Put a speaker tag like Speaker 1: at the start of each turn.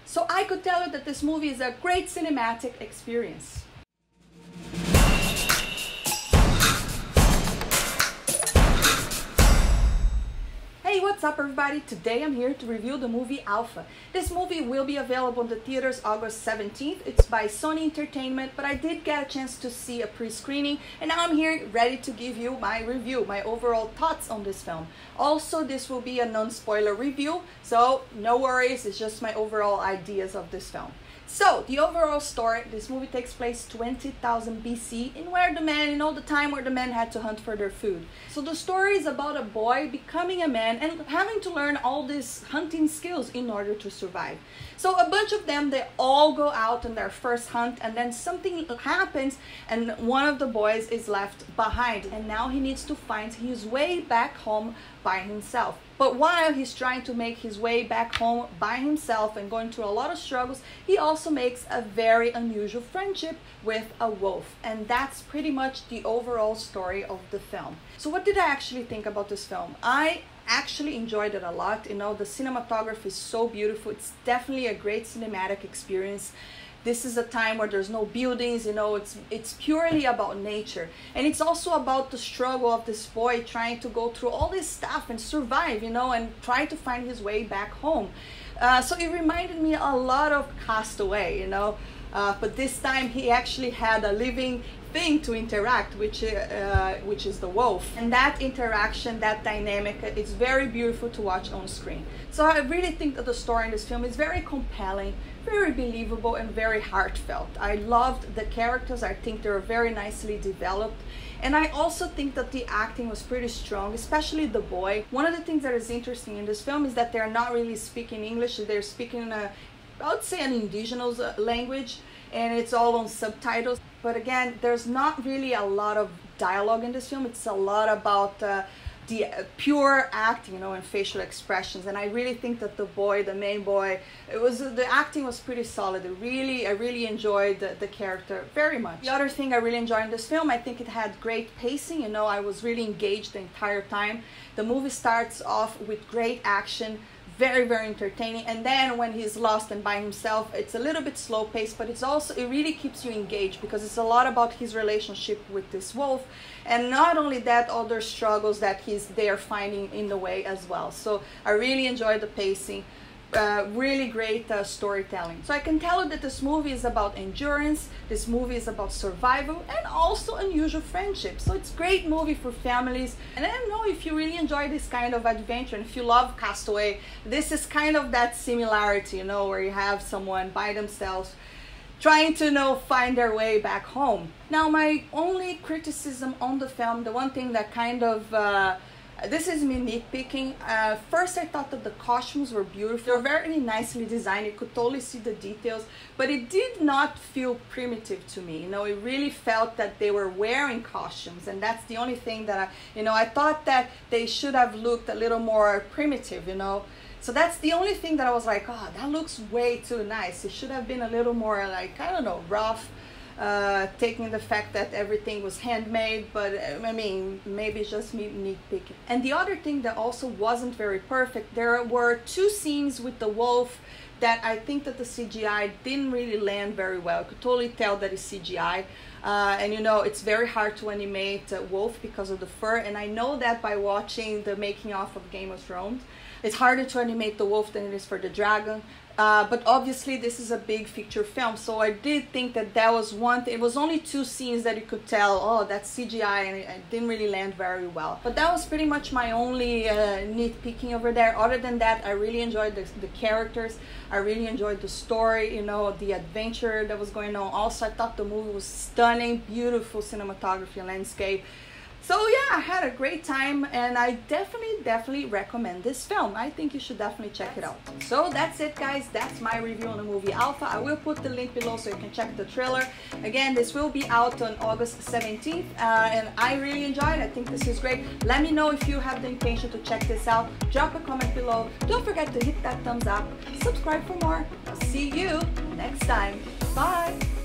Speaker 1: So I could tell you that this movie is a great cinematic experience. Hey, what's up everybody? Today I'm here to review the movie Alpha. This movie will be available in the theaters August 17th. It's by Sony Entertainment, but I did get a chance to see a pre-screening and now I'm here ready to give you my review, my overall thoughts on this film. Also, this will be a non-spoiler review, so no worries, it's just my overall ideas of this film. So, the overall story, this movie takes place 20,000 BC in where the men, the time where the men had to hunt for their food. So the story is about a boy becoming a man and having to learn all these hunting skills in order to survive. So a bunch of them, they all go out on their first hunt and then something happens and one of the boys is left behind and now he needs to find his way back home by himself. But while he's trying to make his way back home by himself and going through a lot of struggles, he also makes a very unusual friendship with a wolf. And that's pretty much the overall story of the film. So what did I actually think about this film? I actually enjoyed it a lot. The cinematography is so beautiful. It's definitely a great cinematic experience. This is a time where there's no buildings, it's purely about nature. And it's also about the struggle of this boy trying to go through all this stuff and survive, and try to find his way back home. So it reminded me a lot of Castaway, but this time he actually had a living thing to interact, which is the wolf. And that interaction, that dynamic, is very beautiful to watch on screen. So I really think that the story in this film is very compelling, very believable, and very heartfelt. I loved the characters. I think they were very nicely developed. And I also think that the acting was pretty strong, especially the boy. One of the things that is interesting in this film is that they're not really speaking English. They're speaking I would say an indigenous language, and it's all on subtitles. But again, there's not really a lot of dialogue in this film. It's a lot about the pure acting, and facial expressions. And I really think that the main boy, the acting was pretty solid. I really enjoyed the character very much. The other thing I really enjoyed in this film, I think it had great pacing. I was really engaged the entire time. The movie starts off with great action, very, very entertaining, and then when he's lost and by himself, it's a little bit slow paced, but it really keeps you engaged because it's a lot about his relationship with this wolf, and not only that, other struggles that he's there finding in the way as well. So I really enjoyed the pacing. Really great storytelling. So I can tell you that this movie is about endurance, this movie is about survival, and also unusual friendship. So it's a great movie for families. And I don't know if you really enjoy this kind of adventure, and if you love Castaway, this is kind of that similarity, where you have someone by themselves trying to find their way back home. Now, my only criticism on the film, the one thing that kind of this is me nitpicking. First, I thought that the costumes were beautiful. They were very nicely designed. You could totally see the details, but it did not feel primitive to me. It really felt that they were wearing costumes, and that's the only thing that I thought that they should have looked a little more primitive, So that's the only thing that I was like, oh, that looks way too nice. It should have been a little more like, I don't know, rough. Taking the fact that everything was handmade, but I mean, maybe it's just me nitpicking. And the other thing that also wasn't very perfect, there were two scenes with the wolf that I think that the CGI didn't really land very well. I could totally tell that it's CGI. And it's very hard to animate a wolf because of the fur, and I know that by watching the making of Game of Thrones. It's harder to animate the wolf than it is for the dragon. But obviously this is a big feature film, so I did think that was one thing. It was only two scenes that you could tell, oh, that's CGI, and it didn't really land very well. But that was pretty much my only nitpicking over there. Other than that, I really enjoyed the characters. I really enjoyed the story, the adventure that was going on. Also, I thought the movie was stunning, beautiful cinematography and landscape. So yeah, I had a great time, and I definitely recommend this film. I think you should definitely check it out. So that's it, guys. That's my review on the movie Alpha. I will put the link below so you can check the trailer. Again, this will be out on August 17th, and I really enjoyed it. I think this is great. Let me know if you have the intention to check this out. Drop a comment below. Don't forget to hit that thumbs up. Subscribe for more. I'll see you next time. Bye!